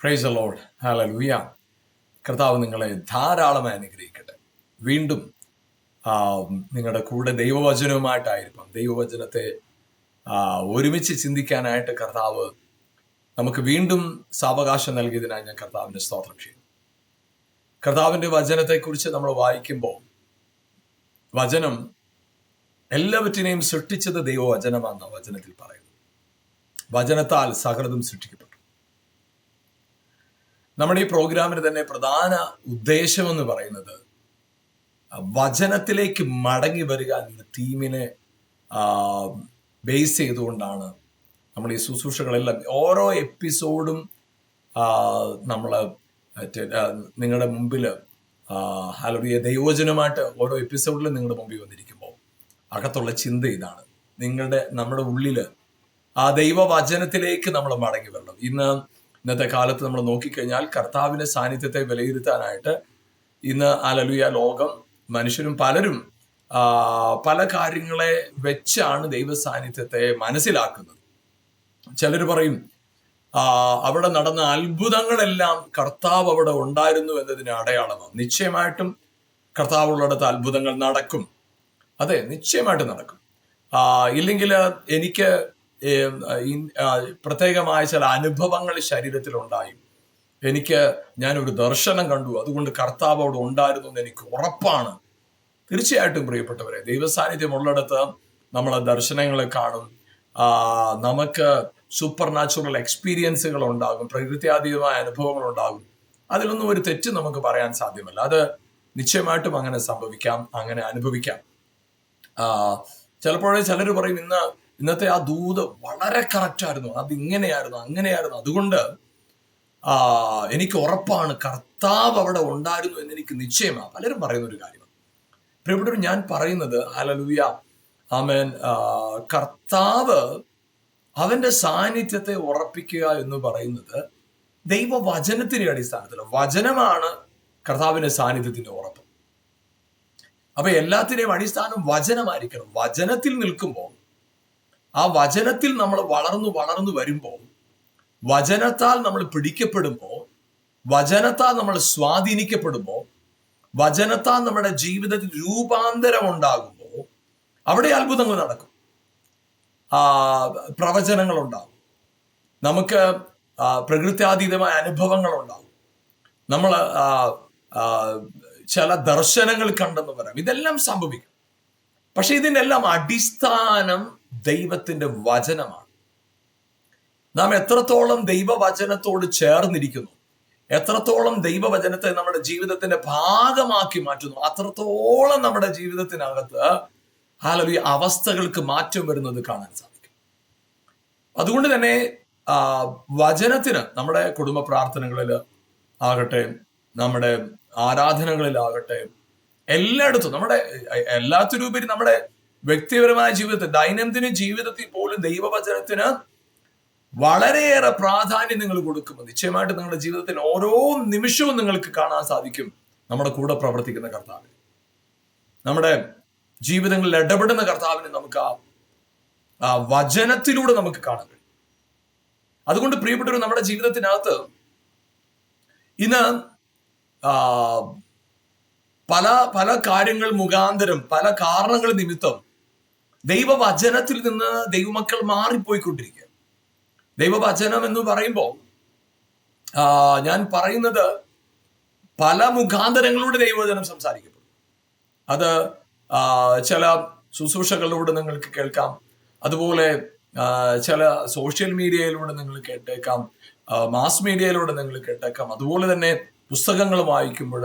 Praise the Lord. Hallelujah. കർത്താവ് നിങ്ങളെ ധാരാളമായി അനുഗ്രഹിക്കട്ടെ. വീണ്ടും നിങ്ങളുടെ കൂടെ ദൈവവചനവുമായിട്ടായിരിക്കും. ദൈവവചനത്തെ ഒരുമിച്ച് ചിന്തിക്കാനായിട്ട് കർത്താവ് നമുക്ക് വീണ്ടും സാവകാശം നൽകിയതിനായി ഞാൻ കർത്താവിന്റെ സ്തോത്രം ചെയ്യുന്നു. കർത്താവിന്റെ വചനത്തെക്കുറിച്ച് നമ്മൾ വായിക്കുമ്പോൾ, വചനം എല്ലാവറ്റിനെയും സൃഷ്ടിച്ചത് ദൈവവചനമാണെന്ന വചനത്തിൽ പറയുന്നു. വചനത്താൽ സകലതും സൃഷ്ടിക്കപ്പെട്ടു. നമ്മുടെ ഈ പ്രോഗ്രാമിന് തന്നെ പ്രധാന ഉദ്ദേശം എന്ന് പറയുന്നത് വചനത്തിലേക്ക് മടങ്ങി വരിക എന്ന തീമിനെ ബേസ് ചെയ്തുകൊണ്ടാണ് നമ്മൾ ഈ ശുശ്രൂഷകളെല്ലാം ഓരോ എപ്പിസോഡും നമ്മൾ നിങ്ങളുടെ മുമ്പിൽ ഹല്ലേലൂയ ദൈവവചനമായിട്ട് ഓരോ എപ്പിസോഡിലും നിങ്ങളുടെ മുമ്പിൽ വന്നിരിക്കുമ്പോൾ അകത്തുള്ള ചിന്ത ഇതാണ്: നമ്മുടെ ഉള്ളിൽ ആ ദൈവവചനത്തിലേക്ക് നമ്മൾ മടങ്ങി വരണം. ഇന്നത്തെ കാലത്ത് നമ്മൾ നോക്കിക്കഴിഞ്ഞാൽ കർത്താവിന്റെ സാന്നിധ്യത്തെ വിലയിരുത്താനായിട്ട് ഇന്ന് ഹല്ലേലൂയ ലോകം മനുഷ്യരും പലരും പല കാര്യങ്ങളെ വെച്ചാണ് ദൈവ സാന്നിധ്യത്തെ മനസ്സിലാക്കുന്നത്. ചിലർ പറയും അവിടെ നടന്ന അത്ഭുതങ്ങളെല്ലാം കർത്താവ് അവിടെ ഉണ്ടായിരുന്നു എന്നതിന് അടയാളമാണ്. നിശ്ചയമായിട്ടും കർത്താവുള്ളിടത്ത് അത്ഭുതങ്ങൾ നടക്കും. അതെ, നിശ്ചയമായിട്ടും നടക്കും. ഇല്ലെങ്കിൽ എനിക്ക് പ്രത്യേകമായ ചില അനുഭവങ്ങൾ ശരീരത്തിലുണ്ടായി, ഞാനൊരു ദർശനം കണ്ടു, അതുകൊണ്ട് കർത്താവ് അവിടെ ഉണ്ടായിരുന്നു എന്ന് എനിക്ക് ഉറപ്പാണ്. തീർച്ചയായിട്ടും പ്രിയപ്പെട്ടവരെ, ദൈവസാന്നിധ്യം ഉള്ളിടത്ത് നമ്മൾ ദർശനങ്ങളെ കാണും, നമുക്ക് സൂപ്പർ നാച്ചുറൽ എക്സ്പീരിയൻസുകൾ ഉണ്ടാകും, പ്രകൃത്യാതീതമായ അനുഭവങ്ങൾ ഉണ്ടാകും. അതിലൊന്നും ഒരു തെറ്റ് നമുക്ക് പറയാൻ സാധ്യമല്ല. അത് നിശ്ചയമായിട്ടും അങ്ങനെ സംഭവിക്കാം, അങ്ങനെ അനുഭവിക്കാം. ചിലപ്പോഴേ ചിലർ പറയും ഇന്നത്തെ ആ ദൂത് വളരെ കറക്റ്റായിരുന്നു, അത് ഇങ്ങനെയായിരുന്നു, അങ്ങനെയായിരുന്നു, അതുകൊണ്ട് എനിക്ക് ഉറപ്പാണ് കർത്താവ് അവിടെ ഉണ്ടായിരുന്നു എന്ന് എനിക്ക് നിശ്ചയമാണ്. പലരും പറയുന്ന ഒരു കാര്യമാണ്. പ്രിയപ്പെട്ടവർ, ഞാൻ പറയുന്നത് ഹല്ലേലൂയ ആമേൻ, കർത്താവ് അവന്റെ സാന്നിധ്യത്തെ ഉറപ്പിക്കുക എന്ന് പറയുന്നത് ദൈവവചനത്തിന്റെ അടിസ്ഥാനത്തിൽ. വചനമാണ് കർത്താവിന്റെ സാന്നിധ്യത്തിന്റെ ഉറപ്പ്. അപ്പൊ എല്ലാത്തിനെയും അടിസ്ഥാനം വചനമായിരിക്കണം. വചനത്തിൽ നിൽക്കുമ്പോൾ, ആ വചനത്തിൽ നമ്മൾ വളർന്നു വരുമ്പോൾ, വചനത്താൽ നമ്മൾ പിടിക്കപ്പെടുമ്പോൾ, വചനത്താൽ നമ്മൾ സ്വാധീനിക്കപ്പെടുമ്പോൾ, വചനത്താൽ നമ്മുടെ ജീവിതത്തിൽ രൂപാന്തരം ഉണ്ടാകുമ്പോൾ അവിടെ അത്ഭുതങ്ങൾ നടക്കും, പ്രവചനങ്ങൾ ഉണ്ടാകും, നമുക്ക് പ്രകൃത്യാതീതമായ അനുഭവങ്ങൾ ഉണ്ടാകും, നമ്മൾ ചില ദർശനങ്ങൾ കണ്ടെന്ന് പറയാം. ഇതെല്ലാം സംഭവിക്കും. പക്ഷെ ഇതിൻ്റെ എല്ലാം അടിസ്ഥാനം ദൈവത്തിന്റെ വചനമാണ്. നാം എത്രത്തോളം ദൈവവചനത്തോട് ചേർന്നിരിക്കുന്നു, എത്രത്തോളം ദൈവവചനത്തെ നമ്മുടെ ജീവിതത്തിന്റെ ഭാഗമാക്കി മാറ്റുന്നു, അത്രത്തോളം നമ്മുടെ ജീവിതത്തിനകത്ത് ഹല്ലേലൂയ അവസ്ഥകൾക്ക് മാറ്റം വരുന്നത് കാണാൻ സാധിക്കും. അതുകൊണ്ട് തന്നെ വചനത്തിന് നമ്മുടെ കുടുംബ പ്രാർത്ഥനകളിൽ ആകട്ടെ, നമ്മുടെ ആരാധനകളിലാകട്ടെ, എല്ലായിടത്തും, നമ്മുടെ എല്ലാത്തിനുപരി നമ്മുടെ വ്യക്തിപരമായ ജീവിതത്തിൽ, ദൈനംദിന ജീവിതത്തിൽ പോലും ദൈവവചനത്തിന് വളരെയേറെ പ്രാധാന്യം നിങ്ങൾ കൊടുക്കുമ്പോൾ നിശ്ചയമായിട്ട് നിങ്ങളുടെ ജീവിതത്തിൽ ഓരോ നിമിഷവും നിങ്ങൾക്ക് കാണാൻ സാധിക്കും നമ്മുടെ കൂടെ പ്രവർത്തിക്കുന്ന കർത്താവിനെ, നമ്മുടെ ജീവിതങ്ങളിൽ ഇടപെടുന്ന കർത്താവിനെ നമുക്ക് ആ വചനത്തിലൂടെ നമുക്ക് കാണാൻ കഴിയും. അതുകൊണ്ട് പ്രിയപ്പെട്ടവർ, നമ്മുടെ ജീവിതത്തിനകത്ത് ഇന്ന് പല കാര്യങ്ങൾ മുഖാന്തരം, പല കാരണങ്ങൾ നിമിത്തം ദൈവവചനത്തിൽ നിന്ന് ദൈവമക്കൾ മാറിപ്പോയിക്കൊണ്ടിരിക്കുക. ദൈവവചനം എന്ന് പറയുമ്പോൾ ഞാൻ പറയുന്നത് പല മുഖാന്തരങ്ങളിലൂടെ ദൈവവചനം സംസാരിക്കപ്പെടും. അത് ചില ശുശ്രൂഷകളിലൂടെ നിങ്ങൾക്ക് കേൾക്കാം, അതുപോലെ ചില സോഷ്യൽ മീഡിയയിലൂടെ നിങ്ങൾ കേട്ടേക്കാം, മാസ് മീഡിയയിലൂടെ നിങ്ങൾ കേട്ടേക്കാം, അതുപോലെ തന്നെ പുസ്തകങ്ങൾ വായിക്കുമ്പോൾ,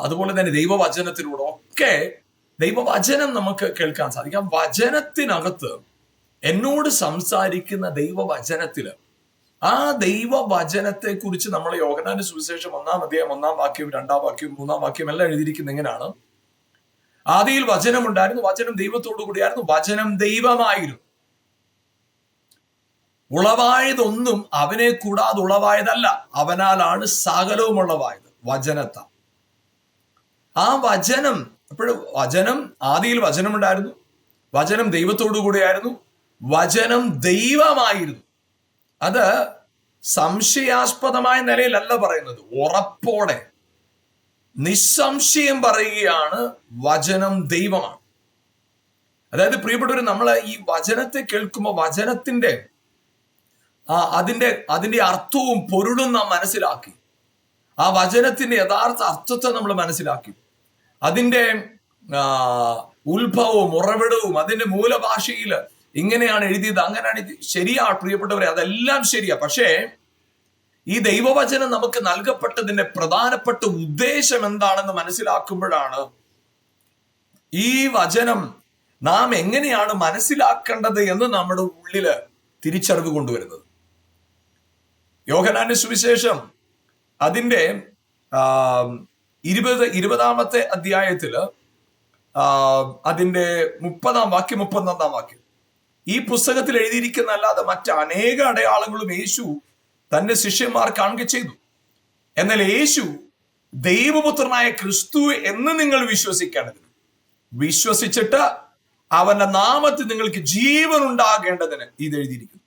അതുപോലെ തന്നെ ദൈവവചനത്തിലൂടെ ഒക്കെ ദൈവവചനം നമുക്ക് കേൾക്കാൻ സാധിക്കാം. വചനത്തിനകത്ത് എന്നോട് സംസാരിക്കുന്ന ദൈവവചനത്തില്, ആ ദൈവവചനത്തെ കുറിച്ച് നമ്മൾ യോഹന്നാന്റെ സുവിശേഷം 1-ാം അധ്യായം 1-ാം വാക്യവും 2-ാം വാക്യവും 3-ാം വാക്യവും എല്ലാം എഴുതിയിരിക്കുന്നത് എങ്ങനെയാണ്? ആദിയിൽ വചനം ഉണ്ടായിരുന്നു, വചനം ദൈവത്തോടു കൂടിയായിരുന്നു, വചനം ദൈവമായിരുന്നു, ഉളവായതൊന്നും അവനെ കൂടാതെ ഉളവായതല്ല, അവനാലാണ് സകലവും ഉളവായത്. വചനത്താൽ. ആ വചനം, എപ്പോഴും വചനം, ആദിയിൽ വചനം ഉണ്ടായിരുന്നു, വചനം ദൈവത്തോടു കൂടിയായിരുന്നു, വചനം ദൈവമായിരുന്നു. അത് സംശയാസ്പദമായ നിലയിലല്ല പറയുന്നത്, ഉറപ്പോടെ നിസ്സംശയം പറയുകയാണ് വചനം ദൈവമാണ്. അതായത് പ്രിയപ്പെട്ടവർ, നമ്മൾ ഈ വചനത്തെ കേൾക്കുമ്പോൾ വചനത്തിന്റെ അതിന്റെ അർത്ഥവും പൊരുളും നാം മനസ്സിലാക്കി, ആ വചനത്തിന്റെ യഥാർത്ഥ അർത്ഥത്തെ നമ്മൾ മനസ്സിലാക്കി, അതിന്റെ ഉത്ഭവവും ഉറവിടവും അതിന്റെ മൂലഭാഷയിൽ ഇങ്ങനെയാണ് എഴുതിയത്, അങ്ങനെയാണ് ഇത്. ശരിയാ പ്രിയപ്പെട്ടവരെ, അതെല്ലാം ശരിയാ. പക്ഷേ ഈ ദൈവവചനം നമുക്ക് നൽകപ്പെട്ടതിന്റെ പ്രധാനപ്പെട്ട ഉദ്ദേശം എന്താണെന്ന് മനസ്സിലാക്കുമ്പോഴാണ് ഈ വചനം നാം എങ്ങനെയാണ് മനസ്സിലാക്കേണ്ടത് എന്ന് നമ്മുടെ ഉള്ളില് തിരിച്ചറിവ് കൊണ്ടുവരുന്നത്. യോഹന്നാന്റെ സുവിശേഷം അതിന്റെ 20-ാമത്തെ അധ്യായത്തില് അതിന്റെ 30-ാം വാക്യം 31-ാം വാക്യം, ഈ പുസ്തകത്തിൽ എഴുതിയിരിക്കുന്ന അല്ലാതെ മറ്റ് അനേക അടയാളങ്ങളും യേശു തന്റെ ശിഷ്യന്മാർ കാണുക ചെയ്തു. എന്നാൽ യേശു ദൈവപുത്രനായ ക്രിസ്തു എന്ന് നിങ്ങൾ വിശ്വസിക്കേണ്ടതിന്, വിശ്വസിച്ചിട്ട് അവന്റെ നാമത്തിൽ നിങ്ങൾക്ക് ജീവൻ ഉണ്ടാകേണ്ടതിന് ഇത് എഴുതിയിരിക്കുന്നു.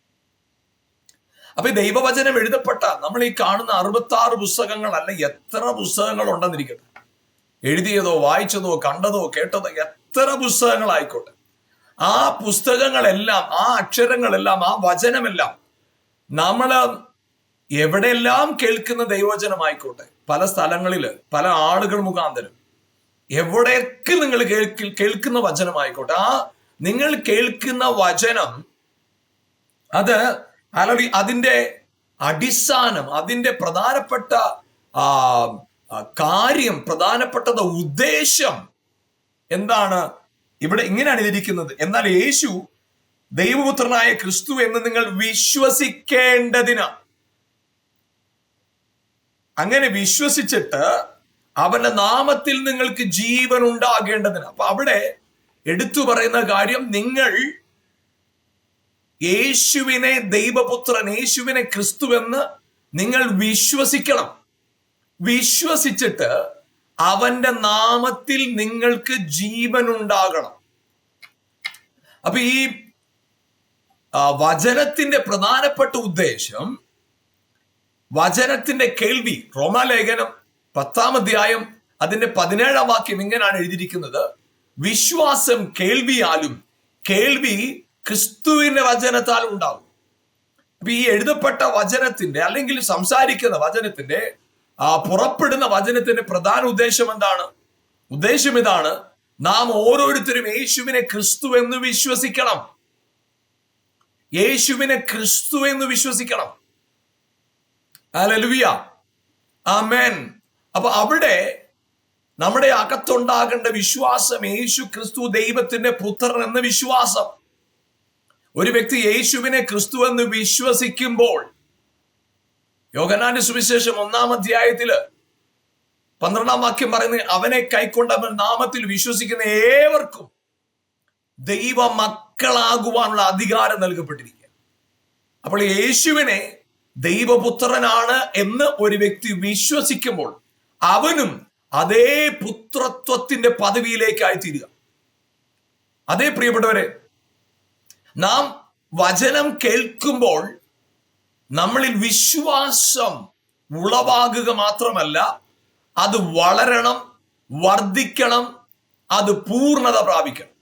അപ്പൊ ദൈവവചനം എഴുതപ്പെട്ട നമ്മൾ ഈ കാണുന്ന 66 പുസ്തകങ്ങളല്ല, എത്ര പുസ്തകങ്ങൾ ഉണ്ടെന്നിരിക്കട്ടെ, എഴുതിയതോ വായിച്ചതോ കണ്ടതോ കേട്ടതോ എത്ര പുസ്തകങ്ങളായിക്കോട്ടെ, ആ പുസ്തകങ്ങളെല്ലാം, ആ അക്ഷരങ്ങളെല്ലാം, ആ വചനമെല്ലാം നമ്മൾ എവിടെയെല്ലാം കേൾക്കുന്ന ദൈവവചനമായിക്കോട്ടെ, പല സ്ഥലങ്ങളില് പല ആളുകൾ മുഖാന്തരം എവിടെയൊക്കെ നിങ്ങൾ കേൾക്കുന്ന വചനമായിക്കോട്ടെ, ആ നിങ്ങൾ കേൾക്കുന്ന വചനം അത് അല്ലെങ്കിൽ അതിന്റെ അടിസ്ഥാനം, അതിന്റെ പ്രധാനപ്പെട്ട കാര്യം, പ്രധാനപ്പെട്ടത് ഉദ്ദേശം എന്താണ്? ഇവിടെ ഇങ്ങനെയാണ് ഇരിക്കുന്നത്, എന്നാൽ യേശു ദൈവപുത്രനായ ക്രിസ്തു എന്ന് നിങ്ങൾ വിശ്വസിക്കേണ്ടതിന്, അങ്ങനെ വിശ്വസിച്ചിട്ട് അവന്റെ നാമത്തിൽ നിങ്ങൾക്ക് ജീവൻ ഉണ്ടാകേണ്ടതിന്. അപ്പൊ അവിടെ എടുത്തു പറയുന്ന കാര്യം, നിങ്ങൾ യേശുവിനെ ദൈവപുത്രൻ, യേശുവിനെ ക്രിസ്തു എന്ന് നിങ്ങൾ വിശ്വസിക്കണം. വിശ്വസിച്ചിട്ട് അവന്റെ നാമത്തിൽ നിങ്ങൾക്ക് ജീവൻ ഉണ്ടാകണം. അപ്പൊ ഈ വചനത്തിന്റെ പ്രധാനപ്പെട്ട ഉദ്ദേശം, വചനത്തിന്റെ കേൾവി. റോമാലേഖനം 10-ാം അധ്യായം അതിന്റെ 17-ാം വാക്യം ഇങ്ങനെയാണ് എഴുതിയിരിക്കുന്നത്, വിശ്വാസം കേൾവിയാലും കേൾവി ക്രിസ്തുവിന്റെ വചനത്താൽ ഉണ്ടാകും. അപ്പൊ ഈ എഴുതപ്പെട്ട വചനത്തിന്റെ അല്ലെങ്കിൽ സംസാരിക്കുന്ന വചനത്തിന്റെ പുറപ്പെടുന്ന വചനത്തിന്റെ പ്രധാന ഉദ്ദേശം എന്താണ്? ഉദ്ദേശം ഇതാണ്, നാം ഓരോരുത്തരും യേശുവിനെ ക്രിസ്തു എന്ന് വിശ്വസിക്കണം. യേശുവിനെ ക്രിസ്തു എന്ന് വിശ്വസിക്കണം. ഹല്ലേലൂയ, ആമേൻ. അപ്പൊ അവിടെ നമ്മുടെ അകത്തുണ്ടാകേണ്ട വിശ്വാസം, യേശു ക്രിസ്തു ദൈവത്തിന്റെ പുത്രൻ എന്ന വിശ്വാസം. ഒരു വ്യക്തി യേശുവിനെ ക്രിസ്തു എന്ന് വിശ്വസിക്കുമ്പോൾ, യോഹന്നാന്റെ സുവിശേഷം 1-ാം അധ്യായത്തില് 12-ാം വാക്യം പറയുന്നത്, അവനെ കൈക്കൊണ്ട് അവൻ നാമത്തിൽ വിശ്വസിക്കുന്ന ഏവർക്കും ദൈവ മക്കളാകുവാനുള്ള അധികാരം നൽകപ്പെട്ടിരിക്കുക. അപ്പോൾ യേശുവിനെ ദൈവപുത്രനാണ് എന്ന് ഒരു വ്യക്തി വിശ്വസിക്കുമ്പോൾ അവനും അതേ പുത്രത്വത്തിന്റെ പദവിയിലേക്കായി തീരുക. അതേ പ്രിയപ്പെട്ടവരെ, നാം വചനം കേൾക്കുമ്പോൾ നമ്മളിൽ വിശ്വാസം ഉളവാകുക മാത്രമല്ല, അത് വളരണം, വർദ്ധിക്കണം, അത് പൂർണ്ണത പ്രാപിക്കണം.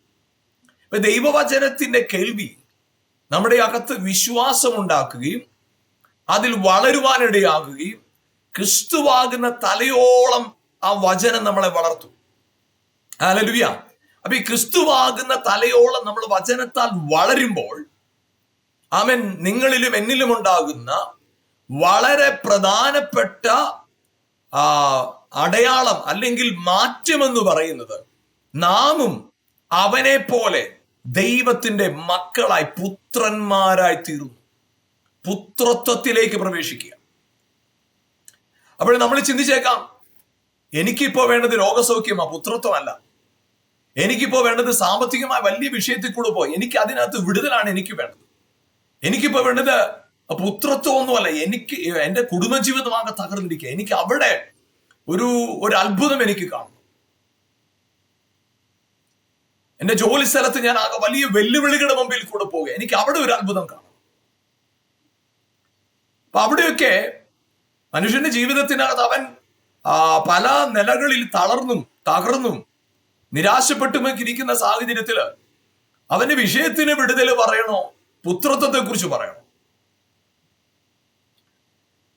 ഇപ്പൊ ദൈവവചനത്തിന്റെ കേൾവി നമ്മുടെ അകത്ത് വിശ്വാസം ഉണ്ടാക്കുകയും അതിൽ വളരുവാനിടയാകുകയും ക്രിസ്തുവാകുന്ന തലയോളം ആ വചനം നമ്മളെ വളർത്തും. ഹല്ലേലൂയ. അപ്പൊ ഈ ക്രിസ്തുവാകുന്ന തലയോളം നമ്മൾ വചനത്താൽ വളരുമ്പോൾ, ആമേൻ, നിങ്ങളിലും എന്നിലും ഉണ്ടാകുന്ന വളരെ പ്രധാനപ്പെട്ട അടയാളം അല്ലെങ്കിൽ മാറ്റം എന്ന് പറയുന്നത്, നാമും അവനെ പോലെ ദൈവത്തിന്റെ മക്കളായി, പുത്രന്മാരായി തീരുന്നു, പുത്രത്വത്തിലേക്ക് പ്രവേശിക്കുക. അപ്പോൾ നമ്മൾ ചിന്തിച്ചേക്കാം, എനിക്കിപ്പോ വേണ്ടത് രോഗസൗഖ്യമാ, പുത്രത്വമല്ല. എനിക്കിപ്പോ വേണ്ടത് സാമ്പത്തികമായ വലിയ വിഷയത്തിൽ കൂടെ പോയി, എനിക്ക് അതിനകത്ത് വിടുതലാണ് എനിക്ക് വേണ്ടത്. എനിക്കിപ്പോ വേണ്ടത് പുത്രത്വം ഒന്നുമല്ല, എനിക്ക് എന്റെ കുടുംബജീവിതമാകെ തകർന്നിരിക്കുക, എനിക്ക് അവിടെ ഒരു അത്ഭുതം എനിക്ക് കാണുന്നു. എന്റെ ജോലി സ്ഥലത്ത് ഞാൻ ആകെ വലിയ വെല്ലുവിളികളുടെ മുമ്പിൽ കൂടെ പോകുക, എനിക്ക് അവിടെ ഒരു അത്ഭുതം കാണും. അപ്പൊ അവിടെയൊക്കെ മനുഷ്യന്റെ ജീവിതത്തിനകത്ത് അവൻ പല നിലകളിൽ തകർന്നും നിരാശപ്പെട്ടുമൊക്കെ ഇരിക്കുന്ന സാഹചര്യത്തില് അവന്റെ വിഷയത്തിന് വിടുതൽ പറയണോ, പുത്രത്വത്തെ കുറിച്ച് പറയണോ?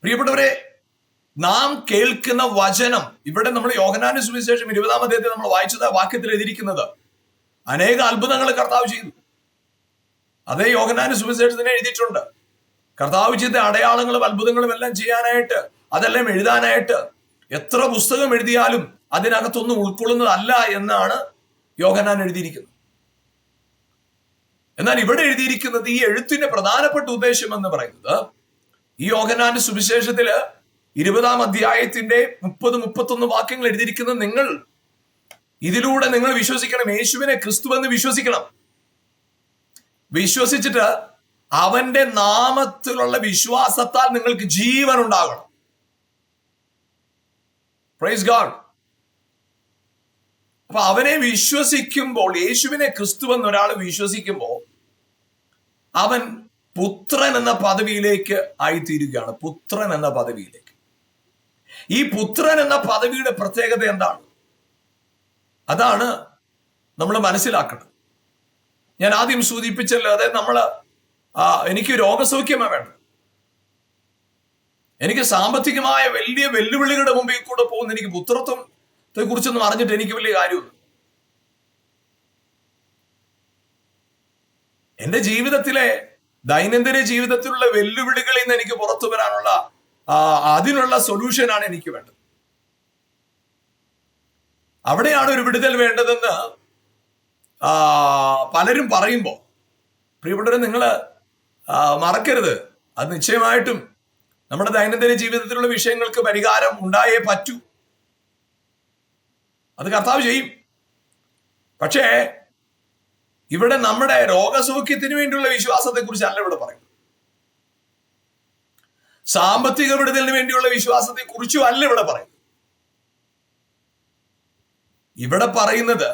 പ്രിയപ്പെട്ടവരെ, നാം കേൾക്കുന്ന വചനം, ഇവിടെ നമ്മൾ യോഹന്നാന്റെ സുവിശേഷം 20-ാം അധ്യായത്തിൽ നമ്മൾ വായിച്ചത് വാക്യത്തിൽ എഴുതിയിരിക്കുന്നത്, അനേക അത്ഭുതങ്ങൾ കർത്താവ് ചെയ്തു. അതേ യോഹന്നാന്റെ സുവിശേഷത്തിന് എഴുതിയിട്ടുണ്ട്. കർത്താവ് ചെയ്ത അടയാളങ്ങളും അത്ഭുതങ്ങളും എല്ലാം ചെയ്യാനായിട്ട്, അതെല്ലാം എഴുതാനായിട്ട് എത്ര പുസ്തകം എഴുതിയാലും അതിനകത്തൊന്നും ഉൾക്കൊള്ളുന്നതല്ല എന്നാണ് യോഹന്നാൻ എഴുതിയിരിക്കുന്നത്. എന്നാൽ ഇവിടെ എഴുതിയിരിക്കുന്നത്, ഈ എഴുത്തിന്റെ പ്രധാനപ്പെട്ട ഉദ്ദേശം എന്ന് പറയുന്നത്, ഈ യോഹന്നാന്റെ സുവിശേഷത്തില് 20-ാം അധ്യായത്തിന്റെ 30-31 വാക്യങ്ങൾ എഴുതിയിരിക്കുന്നത്, നിങ്ങൾ ഇതിലൂടെ നിങ്ങൾ വിശ്വസിക്കണം, യേശുവിനെ ക്രിസ്തുവെന്ന് വിശ്വസിക്കണം. വിശ്വസിച്ചിട്ട് അവന്റെ നാമത്തിലുള്ള വിശ്വാസത്താൽ നിങ്ങൾക്ക് ജീവൻ ഉണ്ടാകണം. Praise God. അപ്പൊ അവനെ വിശ്വസിക്കുമ്പോൾ, യേശുവിനെ ക്രിസ്തുവെന്ന് ഒരാൾ വിശ്വസിക്കുമ്പോൾ, അവൻ പുത്രൻ എന്ന പദവിയിലേക്ക് ആയിത്തീരുകയാണ്. പുത്രൻ എന്ന പദവിയിലേക്ക്. ഈ പുത്രൻ എന്ന പദവിയുടെ പ്രത്യേകത എന്താണ്? അതാണ് നമ്മൾ മനസ്സിലാക്കണം. ഞാൻ ആദ്യം സൂചിപ്പിച്ചല്ലോ, അതായത് എനിക്ക് രോഗസൗഖ്യമാണ് വേണ്ടത്, എനിക്ക് സാമ്പത്തികമായ വലിയ വെല്ലുവിളികളുടെ മുമ്പിൽ കൂടെ പോകുന്ന എനിക്ക് പുത്രത്വത്തെ കുറിച്ചൊന്നും അറിഞ്ഞിട്ട് എനിക്ക് വലിയ കാര്യമൊന്നും. എന്റെ ജീവിതത്തിലെ ദൈനംദിന ജീവിതത്തിലുള്ള വെല്ലുവിളികളിൽ നിന്ന് എനിക്ക് പുറത്തു വരാനുള്ള അതിനുള്ള സൊല്യൂഷനാണ് എനിക്ക് വേണ്ടത്. അവിടെയാണ് ഒരു വിടുതൽ വേണ്ടതെന്ന് പലരും പറയുമ്പോൾ, പ്രിയപ്പെട്ടവരെ, നിങ്ങൾ മറക്കരുത്, അത് നിശ്ചയമായിട്ടും നമ്മുടെ ദൈനംദിന ജീവിതത്തിലുള്ള വിഷയങ്ങൾക്ക് പരിഹാരം ഉണ്ടായേ പറ്റൂ. അത് കർത്താവ് ചെയ്യും. പക്ഷേ ഇവിടെ നമ്മുടെ രോഗസൗഖ്യത്തിന് വേണ്ടിയുള്ള വിശ്വാസത്തെ കുറിച്ചല്ല ഇവിടെ പറയുന്നത്. സാമ്പത്തിക വിടുതലിന് വേണ്ടിയുള്ള വിശ്വാസത്തെ കുറിച്ചും അല്ല ഇവിടെ പറയുന്നത്. ഇവിടെ പറയുന്നത്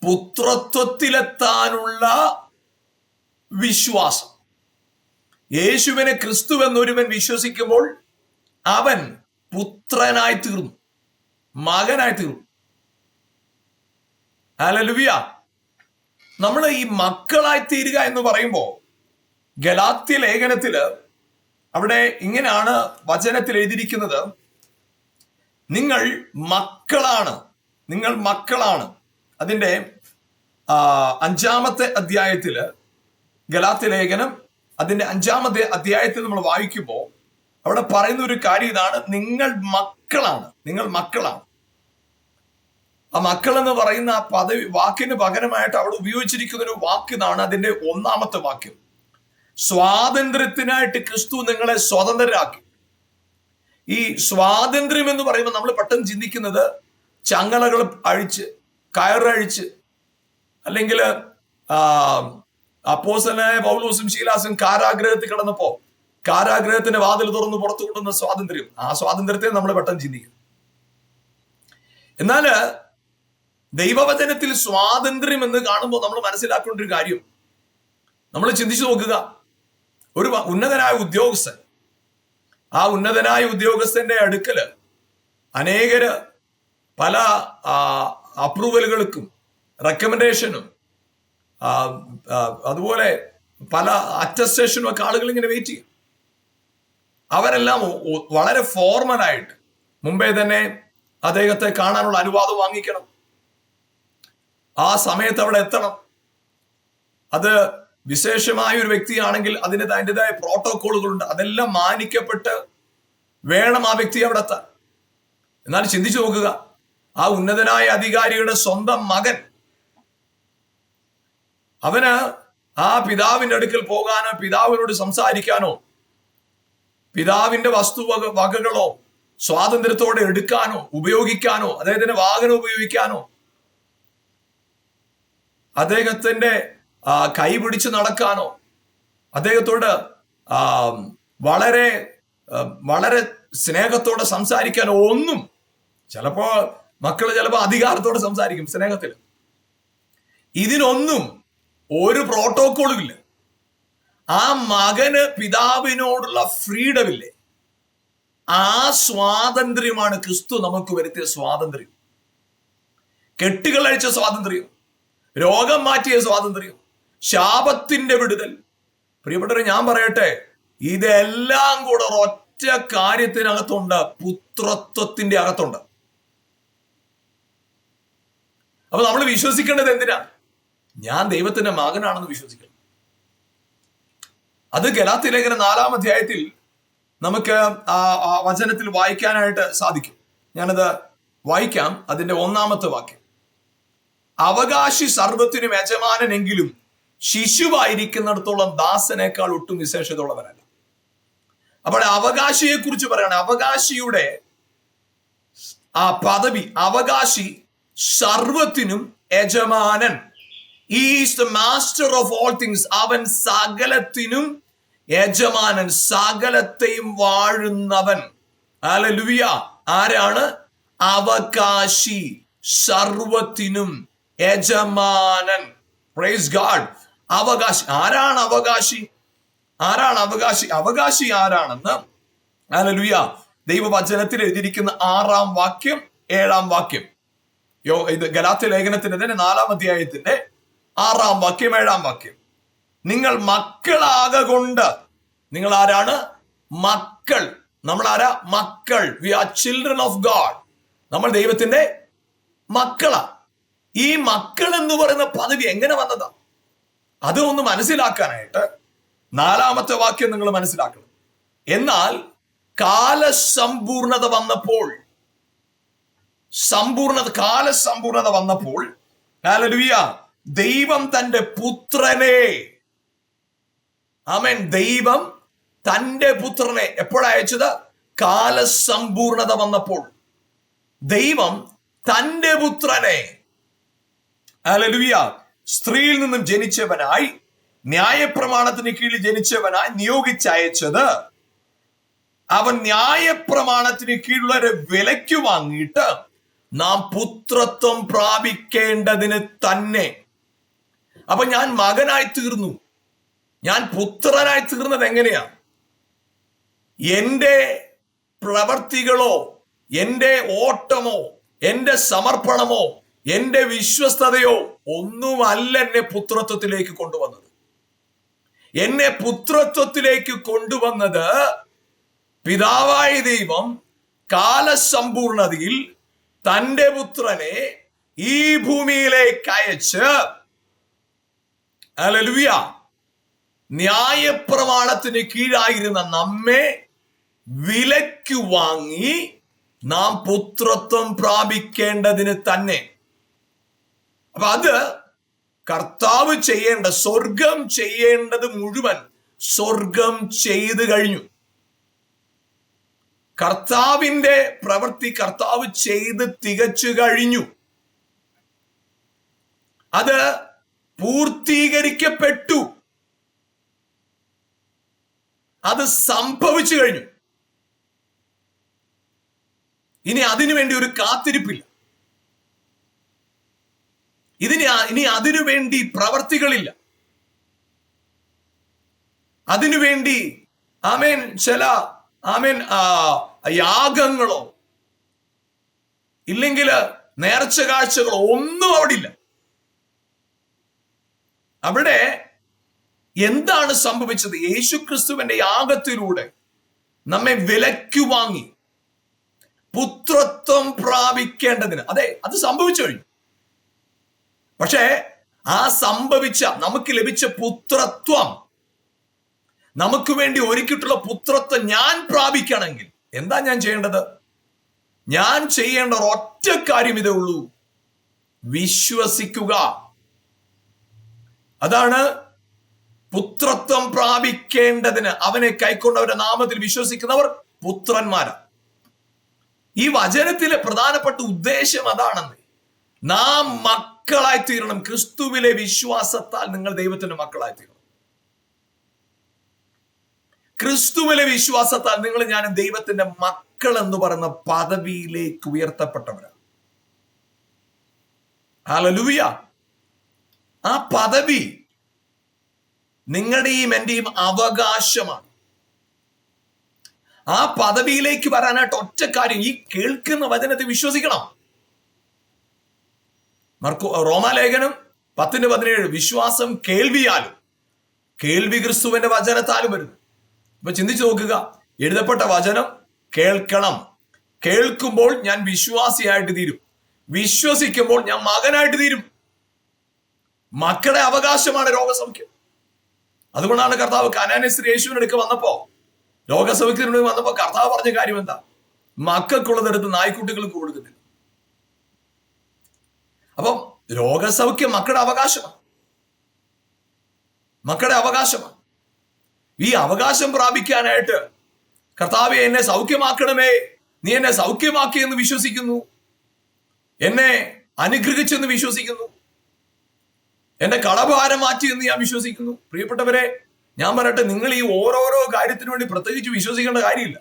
പുത്രത്വത്തിലെത്താനുള്ള വിശ്വാസം. യേശുവിനെ ക്രിസ്തു എന്നൊരുവൻ വിശ്വസിക്കുമ്പോൾ അവൻ പുത്രനായി തീർന്നു, മകനായി തീർന്നു. ഹല്ലേലൂയ. നമ്മൾ ഈ മക്കളായി തീരുക എന്ന് പറയുമ്പോൾ, ഗലാത്യ ലേഖനത്തില് അവിടെ ഇങ്ങനെയാണ് വചനത്തിൽ എഴുതിയിരിക്കുന്നത്, നിങ്ങൾ മക്കളാണ്. അതിന്റെ 5-ാമത്തെ അധ്യായത്തില്, ഗലാത്യ ലേഖനം അതിന്റെ 5-ാമത്തെ അധ്യായത്തിൽ നമ്മൾ വായിക്കുമ്പോൾ അവിടെ പറയുന്ന ഒരു കാര്യം ഇതാണ്: നിങ്ങൾ മക്കളാണ്. ആ മക്കൾ എന്ന് പറയുന്ന ആ വാക്കിന് പകരമായിട്ട് അവിടെ ഉപയോഗിച്ചിരിക്കുന്ന ഒരു വാക്കിനാണ് അതിന്റെ 1-ാമത്തെ വാക്യം. സ്വാതന്ത്ര്യത്തിനായിട്ട് ക്രിസ്തു നിങ്ങളെ സ്വതന്ത്രരാക്കി. ഈ സ്വാതന്ത്ര്യം എന്ന് പറയുമ്പോൾ നമ്മൾ പെട്ടെന്ന് ചിന്തിക്കുന്നത് ചങ്ങലകൾ അഴിച്ച്, കയറഴിച്ച്, അല്ലെങ്കിൽ അപ്പോസ്തലനായ പൗലോസും ശീലാസും കാരാഗ്രഹത്തിൽ കിടന്നപ്പോ കാരാഗ്രഹത്തിന്റെ വാതിൽ തുറന്ന് പുറത്തു കൊണ്ടുവന്ന സ്വാതന്ത്ര്യം, ആ സ്വാതന്ത്ര്യത്തെ നമ്മൾ പെട്ടെന്ന് ചിന്തിക്കും. എന്നാല് ദൈവവചനത്തിൽ സ്വാതന്ത്ര്യം എന്ന് കാണുമ്പോൾ നമ്മൾ മനസ്സിലാക്കേണ്ട ഒരു കാര്യം, നമ്മൾ ചിന്തിച്ചു നോക്കുക. ഒരു ഉന്നതനായ ഉദ്യോഗസ്ഥൻ, ആ ഉന്നതനായ ഉദ്യോഗസ്ഥന്റെ അടുക്കല് അനേകര് പല അപ്രൂവലുകൾക്കും റെക്കമെൻഡേഷനും അതുപോലെ പല അറ്റസ്റ്റേഷനും ഒക്കെ ആളുകൾ ഇങ്ങനെ വെയിറ്റ് ചെയ്യും. അവരെല്ലാം വളരെ ഫോർമലായിട്ട് മുമ്പേ തന്നെ അദ്ദേഹത്തെ കാണാനുള്ള അനുവാദം വാങ്ങിക്കണം, ആ സമയത്ത് അവിടെ എത്തണം. അത് വിശേഷമായ ഒരു വ്യക്തിയാണെങ്കിൽ അതിൻ്റെതായ പ്രോട്ടോകോളുകളുണ്ട്, അതെല്ലാം മാനിക്കപ്പെട്ട് വേണം ആ വ്യക്തി അവിടെ എത്താൻ. എന്നാൽ ചിന്തിച്ചു നോക്കുക, ആ ഉന്നതനായ അധികാരിയുടെ സ്വന്തം മകൻ, അവന് ആ പിതാവിന്റെ അടുക്കൽ പോകാനോ പിതാവിനോട് സംസാരിക്കാനോ പിതാവിന്റെ വകകളോ സ്വാതന്ത്ര്യത്തോടെ എടുക്കാനോ ഉപയോഗിക്കാനോ അദ്ദേഹത്തിന്റെ വാഹനം ഉപയോഗിക്കാനോ അദ്ദേഹത്തിന്റെ കൈ പിടിച്ച് നടക്കാനോ അദ്ദേഹത്തോട് വളരെ വളരെ സ്നേഹത്തോടെ സംസാരിക്കാനോ ഒന്നും, ചിലപ്പോ മക്കൾ ചിലപ്പോൾ അധികാരത്തോടെ സംസാരിക്കും സ്നേഹത്തിൽ, ഇതിനൊന്നും ഒരു പ്രോട്ടോക്കോളും ഇല്ല. ആ മകന് പിതാവിനോടുള്ള ഫ്രീഡം ഇല്ലേ, ആ സ്വാതന്ത്ര്യമാണ് ക്രിസ്തു നമുക്ക് വരുത്തിയ സ്വാതന്ത്ര്യം. കെട്ടുകൾ അഴിച്ച സ്വാതന്ത്ര്യം, രോഗം മാറ്റിയ സ്വാതന്ത്ര്യം, ശാപത്തിന്റെ വിടുതൽ. പ്രിയപ്പെട്ടവരെ, ഞാൻ പറയട്ടെ, ഇതെല്ലാം കൂടെ ഒറ്റ കാര്യത്തിനകത്തുണ്ട്, പുത്രത്വത്തിന്റെ അകത്തുണ്ട്. അപ്പൊ നമ്മൾ വിശ്വസിക്കേണ്ടത് എന്തിനാ? ഞാൻ ദൈവത്തിന്റെ മകനാണെന്ന് വിശ്വസിക്കണം. അത് ഗലാത്യ ലേഖനം 4-ാം അധ്യായത്തിൽ നമുക്ക് ആ വചനത്തിൽ വായിക്കാനായിട്ട് സാധിക്കും. ഞാനത് വായിക്കാം. അതിന്റെ 1-ാമത്തെ വാക്യം: അവകാശി സർവ്വത്തിനും യജമാനെങ്കിലും ശിശുവായിരിക്കുന്നിടത്തോളം ദാസനേക്കാൾ ഒട്ടും വിശേഷതയുള്ളവനല്ല. അപ്പോൾ അവകാശിയെ കുറിച്ച് പറയണം. അവകാശിയുടെ ആ പദവി, അവകാശി സർവത്തിനും യജമാനൻ. Is the master of all things. അവൻ സകലത്തിനും യജമാനൻ, സകലത്തെയും വാഴുന്നവൻ. ഹല്ലേലൂയ. ആരാണ് അവകാശി? സർവത്തിനും യജമാനൻ. Praise God. അവകാശി. ആരാണ് അവകാശി? ആരാണ് അവകാശി? അവകാശി ആരാണെന്ന് ഹല്ലേലൂയ ദൈവവചനത്തിൽ എഴുതിയിരിക്കുന്ന 6-ാം വാക്യം 7-ാം വാക്യം, ഇത് ഗലാത്യ ലേഖനത്തിന്റെ തന്നെ 4-ാം അധ്യായത്തിന്റെ 6-ാം വാക്യം 7-ാം വാക്യം: നിങ്ങൾ മക്കളാകൊണ്ട്. നിങ്ങൾ ആരാണ്? മക്കൾ. നമ്മൾ ആരാ? മക്കൾ. We are children of God. നമ്മൾ ദൈവത്തിന്റെ മക്കളാ. ഈ മക്കൾ എന്ന് പറയുന്ന പദവി എങ്ങനെ വന്നതാ? അത് ഒന്ന് മനസ്സിലാക്കാനായിട്ട് 4-ാമത്തെ വാക്യം നിങ്ങൾ മനസ്സിലാക്കണം. എന്നാൽ കാലസമ്പൂർണത വന്നപ്പോൾ, കാലസമ്പൂർണത വന്നപ്പോൾ ഹല്ലേലൂയ, ദൈവം തന്റെ പുത്രനെ, ആമേൻ, ദൈവം തന്റെ പുത്രനെ എപ്പോഴാ അയച്ചത്? കാലസമ്പൂർണത വന്നപ്പോൾ ദൈവം തന്റെ പുത്രനെ, ഹല്ലേലൂയ, സ്ത്രീയിൽ നിന്നും ജനിച്ചവനായി, ന്യായപ്രമാണത്തിന് കീഴിൽ ജനിച്ചവനായി നിയോഗിച്ചയച്ചത്. അവൻ ന്യായപ്രമാണത്തിന് കീഴുള്ളവരെ വിലയ്ക്ക് വാങ്ങിയിട്ട് നാം പുത്രത്വം പ്രാപിക്കേണ്ടതിന് തന്നെ. അപ്പൊ ഞാൻ മകനായി തീർന്നു, ഞാൻ പുത്രനായി തീർന്നത് എങ്ങനെയാ? എന്റെ പ്രവർത്തികളോ, എന്റെ ഓട്ടമോ, എന്റെ സമർപ്പണമോ, എന്റെ വിശ്വസ്തതയോ ഒന്നുമല്ല എന്നെ പുത്രത്വത്തിലേക്ക് കൊണ്ടുവന്നത്. എന്നെ പുത്രത്വത്തിലേക്ക് കൊണ്ടുവന്നത് പിതാവായ ദൈവം കാലസമ്പൂർണതയിൽ തന്റെ പുത്രനെ ഈ ഭൂമിയിലേക്ക് അയച്ച്, ഹല്ലേലൂയ, ന്യായപ്രമാണത്തിന് കീഴായിരുന്ന നമ്മെ വിലയ്ക്ക് വാങ്ങി നാം പുത്രത്വം പ്രാപിക്കേണ്ടതിന് തന്നെ. അപ്പൊ അത് കർത്താവ് ചെയ്യേണ്ട, സ്വർഗം ചെയ്യേണ്ടത് മുഴുവൻ സ്വർഗം ചെയ്തു കഴിഞ്ഞു. കർത്താവിന്റെ പ്രവൃത്തി കർത്താവ് ചെയ്ത് തികച്ചു കഴിഞ്ഞു. അത് പൂർത്തീകരിക്കപ്പെട്ടു. അത് സംഭവിച്ചു കഴിഞ്ഞു. ഇനി അതിനുവേണ്ടി ഒരു കാത്തിരിപ്പില്ല. ഇനി അതിനുവേണ്ടി പ്രവർത്തികളില്ല. അതിനുവേണ്ടി ആമേൻ ചില ആമേൻ യാഗങ്ങളോ ഇല്ലെങ്കിൽ നേർച്ച കാഴ്ചകളോ ഒന്നും അവിടെ ഇല്ല. അവിടെ എന്താണ് സംഭവിച്ചത്? യേശുക്രിസ്തുവിന്റെ യാഗത്തിലൂടെ നമ്മെ വിലയ്ക്ക് വാങ്ങി പുത്രത്വം പ്രാപിക്കേണ്ടതിന്. അതെ, അത് സംഭവിച്ചു കഴിഞ്ഞു. പക്ഷേ ആ സംഭവിച്ച, നമുക്ക് ലഭിച്ച പുത്രത്വം, നമുക്ക് വേണ്ടി ഒരുക്കിയിട്ടുള്ള പുത്രത്വം ഞാൻ പ്രാപിക്കണമെങ്കിൽ എന്താ ഞാൻ ചെയ്യേണ്ടത്? ഞാൻ ചെയ്യേണ്ട ഒറ്റ കാര്യം ഇതേ ഉള്ളൂ: വിശ്വസിക്കുക. അതാണ് പുത്രത്വം പ്രാപിക്കേണ്ടതിന് അവനെ കൈക്കൊണ്ടവരുടെ നാമത്തിൽ വിശ്വസിക്കുന്നവർ പുത്രന്മാരാ. ഈ വചനത്തിലെ പ്രധാനപ്പെട്ട ഉദ്ദേശം അതാണെന്ന്. നാം മക്കളായി തീരണം. ക്രിസ്തുവിലെ വിശ്വാസത്താൽ നിങ്ങൾ ദൈവത്തിന്റെ മക്കളായി തീരണം. ക്രിസ്തുവിലെ വിശ്വാസത്താൽ നിങ്ങൾ ഞാനും ദൈവത്തിന്റെ മക്കൾ എന്ന് പറയുന്ന പദവിയിലേക്ക് ഉയർത്തപ്പെട്ടവരാണ്. ഹല്ലേലൂയ. ആ പദവി നിങ്ങളുടെയും എന്റെയും അവകാശമാണ്. ആ പദവിയിലേക്ക് വരാനായിട്ട് ഒറ്റ കാര്യം, ഈ കേൾക്കുന്ന വചനത്തെ വിശ്വസിക്കണം. റോമാലേഖനം 10:17 വിശ്വാസം കേൾവിയാലും കേൾവി ക്രിസ്തുവിന്റെ വചനത്താലും വരുന്നു. അപ്പൊ ചിന്തിച്ചു നോക്കുക, എഴുതപ്പെട്ട വചനം കേൾക്കണം. കേൾക്കുമ്പോൾ ഞാൻ വിശ്വാസിയായിട്ട് തീരും, വിശ്വസിക്കുമ്പോൾ ഞാൻ മകനായിട്ട് തീരും. മക്കളുടെ അവകാശമാണ് രോഗസൗഖ്യം. അതുകൊണ്ടാണ് കർത്താവ് കനാന്യ സ്ത്രീ യേശുവിനടുക്ക് വന്നപ്പോ, രോഗസൗഖ്യത്തിനോട് വന്നപ്പോ കർത്താവ് പറഞ്ഞ കാര്യം എന്താ? മക്കൾക്കുള്ളതെടുത്ത് നായ്ക്കുട്ടികൾക്ക് കൊടുക്കുന്നില്ല. അപ്പം രോഗസൗഖ്യം മക്കളുടെ അവകാശമാണ്, മക്കളുടെ അവകാശമാണ്. ഈ അവകാശം പ്രാപിക്കാനായിട്ട് കർത്താവേ എന്നെ സൗഖ്യമാക്കണമേ, നീ എന്നെ സൗഖ്യമാക്കി എന്ന് വിശ്വസിക്കുന്നു, എന്നെ അനുഗ്രഹിച്ചെന്ന് വിശ്വസിക്കുന്നു, എന്റെ കടഭാരം മാറ്റി എന്ന് ഞാൻ വിശ്വസിക്കുന്നു. പ്രിയപ്പെട്ടവരെ, ഞാൻ പറയട്ടെ, നിങ്ങൾ ഈ ഓരോരോ കാര്യത്തിനു വേണ്ടി പ്രത്യേകിച്ച് വിശ്വസിക്കേണ്ട കാര്യമില്ല.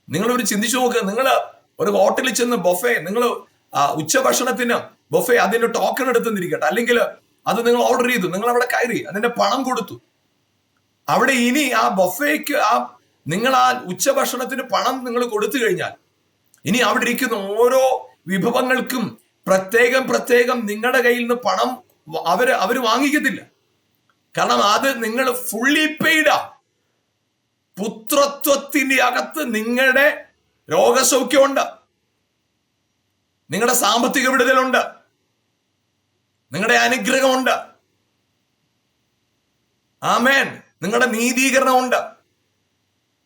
നിങ്ങളൊരു ചിന്തിച്ചു നോക്കുക, നിങ്ങൾ ഒരു ഹോട്ടലിൽ ചെന്ന് ബൊഫെ, നിങ്ങൾ ഉച്ചഭക്ഷണത്തിന് ബൊഫെ അതിന്റെ ടോക്കൺ എടുത്തെന്നിരിക്കട്ടെ, അല്ലെങ്കിൽ അത് നിങ്ങൾ ഓർഡർ ചെയ്തു, നിങ്ങൾ അവിടെ കയറി അതിന്റെ പണം കൊടുത്തു. അവിടെ ഇനി ആ ബൊഫയ്ക്ക് നിങ്ങൾ ആ ഉച്ചഭക്ഷണത്തിന് പണം നിങ്ങൾ കൊടുത്തു കഴിഞ്ഞാൽ ഇനി അവിടെ ഇരിക്കുന്ന ഓരോ വിഭവങ്ങൾക്കും പ്രത്യേകം നിങ്ങളുടെ കയ്യിൽ നിന്ന് പണം അവര് വാങ്ങിക്കത്തില്ല. കാരണം അത് നിങ്ങൾ ഫുള്ളി പെയ്ഡാ. പുത്രത്വത്തിന്റെ അകത്ത് നിങ്ങളുടെ രോഗസൗഖ്യമുണ്ട്, നിങ്ങളുടെ സാമ്പത്തിക വിടുതലുണ്ട്, നിങ്ങളുടെ അനുഗ്രഹമുണ്ട്, ആമേൻ, നിങ്ങളുടെ നീതീകരണമുണ്ട്,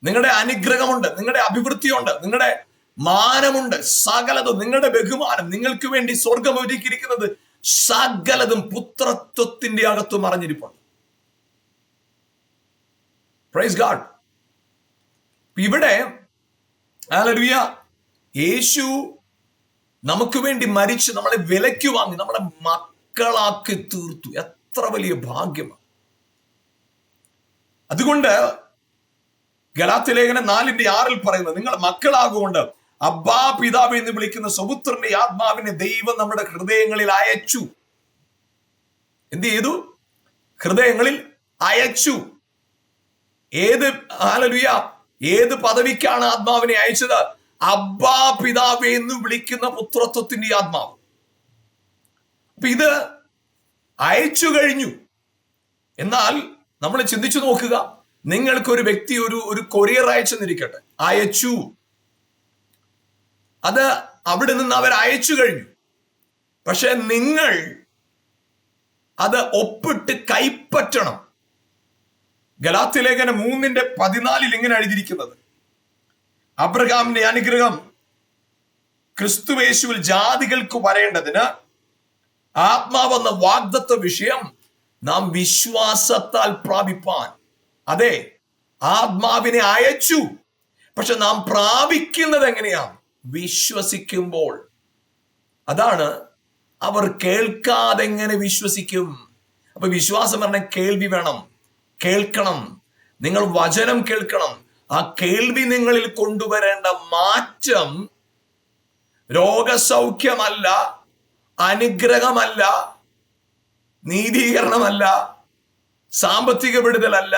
നിങ്ങളുടെ അനുഗ്രഹമുണ്ട്, നിങ്ങളുടെ അഭിവൃദ്ധിയുണ്ട്, നിങ്ങളുടെ മാനമുണ്ട്, സകലതും, നിങ്ങളുടെ ബഹുമാനം, നിങ്ങൾക്ക് വേണ്ടി സ്വർഗം ഒരുക്കിയിരിക്കുന്നത് സകലതും പുത്രത്വത്തിന്റെ അകത്ത് മറഞ്ഞിരിപ്പുണ്ട്. Praise God. ഇവിടെ ഹല്ലേലൂയ, യേശു നമുക്ക് വേണ്ടി മരിച്ച് നമ്മളെ വിലയ്ക്ക് വാങ്ങി നമ്മളെ മക്കളാക്കി തീർത്തു. എത്ര വലിയ ഭാഗ്യമാണ്. അതുകൊണ്ട് ഗലാത്യലേഖനം 4:6 പറയുന്നത്, നിങ്ങൾ മക്കളാകൊണ്ട് അബ്ബാ പിതാവ് എന്ന് വിളിക്കുന്ന സ്വപുത്രന്റെ ആത്മാവിനെ ദൈവം നമ്മുടെ ഹൃദയങ്ങളിൽ അയച്ചു. എന്ത് ചെയ്തു? ഹൃദയങ്ങളിൽ അയച്ചു. ഏത് പദവിക്കാണ് ആത്മാവിനെ അയച്ചത്? അബ്ബാ പിതാവ് എന്ന് വിളിക്കുന്ന പുത്രത്വത്തിന്റെ ആത്മാവ്. അപ്പൊ ഇത് അയച്ചു കഴിഞ്ഞു. എന്നാൽ നമ്മൾ ചിന്തിച്ചു നോക്കുക, നിങ്ങൾക്കൊരു വ്യക്തി ഒരു കൊറിയർ അയച്ചെന്നിരിക്കട്ടെ, അയച്ചു, അത് അവിടെ നിന്ന് അവർ അയച്ചു കഴിഞ്ഞു. പക്ഷെ നിങ്ങൾ അത് ഒപ്പിട്ട് കൈപ്പറ്റണം. ഗലാത്യലേഖനം 3:14 ഇങ്ങനെ എഴുതിയിരിക്കുന്നത്, അബ്രഹാമിന്റെ അനുഗ്രഹം ക്രിസ്തുയേശുവിൽ ജാതികൾക്ക് വരേണ്ടതിന് ആത്മാവെന്ന വാഗ്ദത്ത വിഷയം നാം വിശ്വാസത്താൽ പ്രാപിപ്പാൻ. അതെ, ആത്മാവിനെ അയച്ചു. പക്ഷെ നാം പ്രാപിക്കുന്നത് എങ്ങനെയാണ്? വിശ്വസിക്കുമ്പോൾ. അതാണ്, അവർ കേൾക്കാതെ എങ്ങനെ വിശ്വസിക്കും? അപ്പൊ വിശ്വാസം പറഞ്ഞ കേൾവി വേണം, കേൾക്കണം. നിങ്ങൾ വചനം കേൾക്കണം. ആ കേൾവി നിങ്ങളിൽ കൊണ്ടുവരേണ്ട മാറ്റം രോഗസൗഖ്യമല്ല, അനുഗ്രഹമല്ല, നീതീകരണമല്ല, സാമ്പത്തിക വിടുതലല്ല.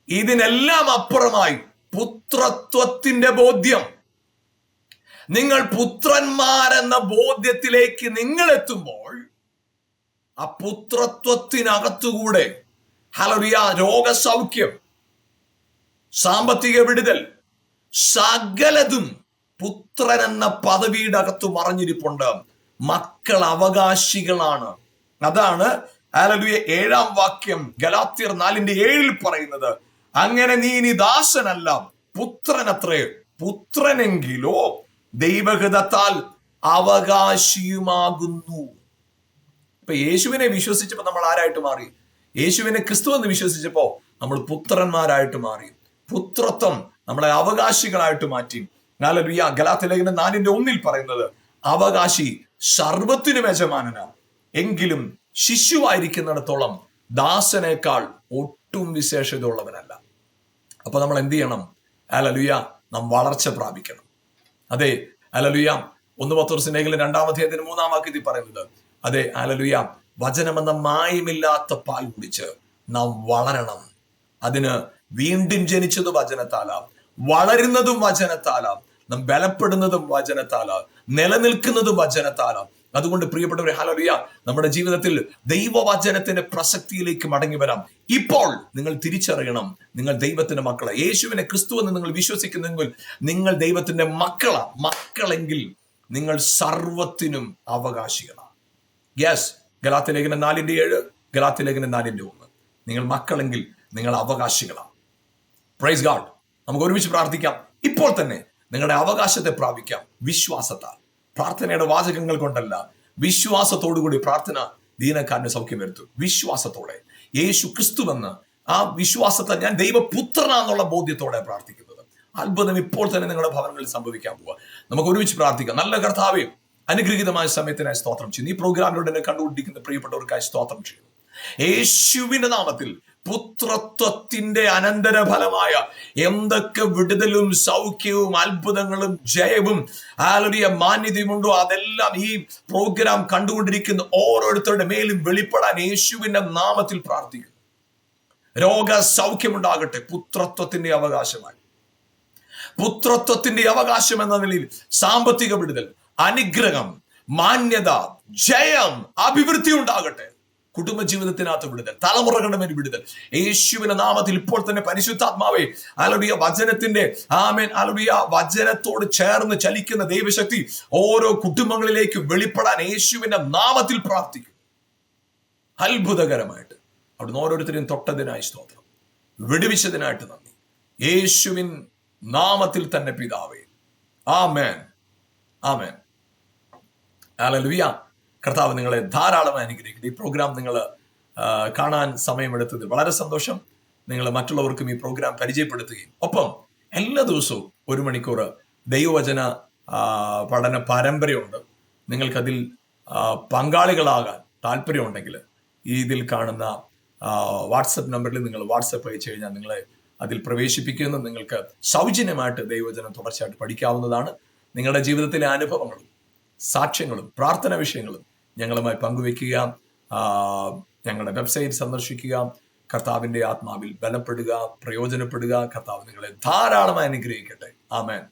ഇതിനെല്ലാം അപ്പുറമായി പുത്രത്വത്തിന്റെ ബോധ്യം. നിങ്ങൾ പുത്രന്മാരെന്ന ബോധ്യത്തിലേക്ക് നിങ്ങൾ എത്തുമ്പോൾ ആ പുത്രത്വത്തിനകത്തുകൂടെ ഹല്ലേലൂയ രോഗസൗഖ്യം, സാമ്പത്തിക വിടുതൽ, സകലതും പുത്രൻ എന്ന പദവിയുടെ അകത്ത് മറഞ്ഞിരിപ്പുണ്ട്. മക്കൾ അവകാശികളാണ്. അതാണ് ഹല്ലേലൂയ 7-ാം വാക്യം ഗലാത്യർ 4:7 പറയുന്നത്. അങ്ങനെ നീ ഇനി ദാസനല്ല പുത്രനത്രേ, പുത്രനെങ്കിലോ ദൈവഹിതത്താൽ അവകാശിയുമാകുന്നു. ഇപ്പൊ യേശുവിനെ വിശ്വസിച്ചപ്പോ നമ്മൾ ആരായിട്ട് മാറി? യേശുവിനെ ക്രിസ്തു എന്ന് വിശ്വസിച്ചപ്പോ നമ്മൾ പുത്രന്മാരായിട്ട് മാറി. പുത്രത്വം നമ്മളെ അവകാശികളായിട്ട് മാറ്റി. ഹല്ലേലൂയ. ഗലാത്യലേഖനം 4:1 പറയുന്നത്, അവകാശി സർവത്തിനും യജമാനനാണ്, എങ്കിലും ശിശുവായിരിക്കുന്നിടത്തോളം ദാസനേക്കാൾ ഒട്ടും വിശേഷത ഉള്ളവനല്ല. അപ്പൊ നമ്മൾ എന്ത് ചെയ്യണം? ഹല്ലേലൂയ, നാം വളർച്ച പ്രാപിക്കണം. അതെ, ഹല്ലേലൂയ. 1 പത്രോസ് 2-ാം അധ്യായത്തിന് 3-ാം വാക്യത്തിൽ പറയുന്നത്, അതെ, ഹല്ലേലൂയ, വചനമെന്ന മായമില്ലാത്ത പാൽ കുടിച്ച് നാം വളരണം. അതിന് വീണ്ടും ജനിച്ചത് വചനത്താലാം, വളരുന്നതും വചനത്താലാം, നാം ബലപ്പെടുന്നതും വചനത്താലാം, നിലനിൽക്കുന്നതും വചനത്താലാം. അതുകൊണ്ട് പ്രിയപ്പെട്ടവരെ, ഹല്ലേലൂയ, നമ്മുടെ ജീവിതത്തിൽ ദൈവവചനത്തിന്റെ പ്രസക്തിയിലേക്ക് മടങ്ങി വരാം. ഇപ്പോൾ നിങ്ങൾ തിരിച്ചറിയണം, നിങ്ങൾ ദൈവത്തിന്റെ മക്കളെ. യേശുവിനെ ക്രിസ്തു എന്ന് നിങ്ങൾ വിശ്വസിക്കുന്നെങ്കിൽ നിങ്ങൾ ദൈവത്തിന്റെ മക്കളെങ്കിൽ നിങ്ങൾ സർവത്തിനും അവകാശികളാണ്. യെസ്, ഗലാത്യലേഖനം 4:7, ഗലാത്യലേഖനം 4:1. നിങ്ങൾ മക്കളെങ്കിൽ നിങ്ങൾ അവകാശികളാണ്. Praise God. നമുക്ക് ഒരുമിച്ച് പ്രാർത്ഥിക്കാം. ഇപ്പോൾ തന്നെ നിങ്ങളുടെ അവകാശത്തെ പ്രാപിക്കാം വിശ്വാസത്താൽ. പ്രാർത്ഥനയുടെ വാചകങ്ങൾ കൊണ്ടല്ല, വിശ്വാസത്തോടുകൂടി പ്രാർത്ഥന ദീനക്കാരന് സൗഖ്യം വരുത്തും. വിശ്വാസത്തോടെ യേശു ക്രിസ്തുവെന്ന് ആ വിശ്വാസത്തെ, ഞാൻ ദൈവപുത്രനാന്നുള്ള ബോധ്യത്തോടെ പ്രാർത്ഥിക്കുന്നത്. അത്ഭുതം ഇപ്പോൾ തന്നെ നിങ്ങളുടെ ഭവനങ്ങളിൽ സംഭവിക്കാൻ പോവുക. നമുക്ക് ഒരുമിച്ച് പ്രാർത്ഥിക്കാം. നല്ല കർത്താവേ, അനുഗ്രഹീതമായ സമയത്തിനായി സ്തോത്രം ചെയ്യുന്നു. ഈ പ്രോഗ്രാമിലൂടെ എന്നെ കണ്ടുകൊണ്ടിരിക്കുന്ന പ്രിയപ്പെട്ടവർക്കായി സ്തോത്രം ചെയ്യുന്നു. യേശുവിന്റെ നാമത്തിൽ പുത്രത്വത്തിന്റെ അനന്തരഫലമായ എന്തൊക്കെ വിടുതലും സൗഖ്യവും അത്ഭുതങ്ങളും ജയവും ഹല്ലേലൂയ മാന്യതയുമുണ്ടോ അതെല്ലാം ഈ പ്രോഗ്രാം കണ്ടുകൊണ്ടിരിക്കുന്ന ഓരോരുത്തരുടെ മേലും വെളിപ്പെടാൻ യേശുവിന്റെ നാമത്തിൽ പ്രാർത്ഥിക്കുന്നു. രോഗസൗഖ്യമുണ്ടാകട്ടെ. പുത്രത്വത്തിന്റെ അവകാശമായി, പുത്രത്വത്തിന്റെ അവകാശം എന്ന നിലയിൽ സാമ്പത്തിക വിടുതൽ, അനുഗ്രഹം, മാന്യത, ജയം, അഭിവൃദ്ധി ഉണ്ടാകട്ടെ. കുടുംബജീവിതത്തിനകത്ത് വിടുതൽ, തലമുറകളുടെ മേൽ വിടുതൽ യേശുവിന്റെ നാമത്തിൽ ഇപ്പോൾ തന്നെ. പരിശുദ്ധാത്മാവേ, ഹല്ലേലൂയ, വചനത്തിന്റെ ആമേൻ, ഹല്ലേലൂയ, വചനത്തോട് ചേർന്ന് ചലിക്കുന്ന ദൈവശക്തി ഓരോ കുടുംബങ്ങളിലേക്ക് വെളിപ്പെടാൻ യേശുവിന്റെ നാമത്തിൽ പ്രാർത്ഥിക്കും. അത്ഭുതകരമായിട്ട് അവിടുന്ന് ഓരോരുത്തരെയും തൊട്ടതിനായി സ്തോത്രം, വിടുവിച്ചതിനായിട്ട് നന്ദി. യേശുവിൻ നാമത്തിൽ തന്നെ പിതാവേ, ആമേൻ, ആമേൻ, ഹല്ലേലൂയ. കർത്താവ് നിങ്ങളെ ധാരാളമായി അനുഗ്രഹിക്കട്ടെ. ഈ പ്രോഗ്രാം നിങ്ങൾ കാണാൻ സമയമെടുത്തതിൽ വളരെ സന്തോഷം. നിങ്ങൾ മറ്റുള്ളവർക്കും ഈ പ്രോഗ്രാം പരിചയപ്പെടുത്തുകയും ഒപ്പം എല്ലാ ദിവസവും 1 മണിക്കൂർ ദൈവവചന പഠന പരമ്പരയുണ്ട്. നിങ്ങൾക്കതിൽ പങ്കാളികളാകാൻ താല്പര്യമുണ്ടെങ്കിൽ ഇതിൽ കാണുന്ന വാട്സപ്പ് നമ്പറിൽ നിങ്ങൾ വാട്സപ്പ് അയച്ചു കഴിഞ്ഞാൽ നിങ്ങളെ അതിൽ പ്രവേശിപ്പിക്കുന്നു. നിങ്ങൾക്ക് സൗജന്യമായിട്ട് ദൈവവചനം തുടർച്ചയായിട്ട് പഠിക്കാവുന്നതാണ്. നിങ്ങളുടെ ജീവിതത്തിലെ അനുഭവങ്ങളും സാക്ഷ്യങ്ങളും പ്രാർത്ഥന വിഷയങ്ങളും ഞങ്ങളുമായി പങ്കുവെക്കുക. ഞങ്ങളുടെ വെബ്സൈറ്റ് സന്ദർശിക്കുക. കർത്താവിന്റെ ആത്മാവിൽ ബലപ്പെടുക, പ്രയോജനപ്പെടുക. കർത്താവ് നിങ്ങളെ ധാരാളമായി അനുഗ്രഹിക്കട്ടെ. ആമേൻ.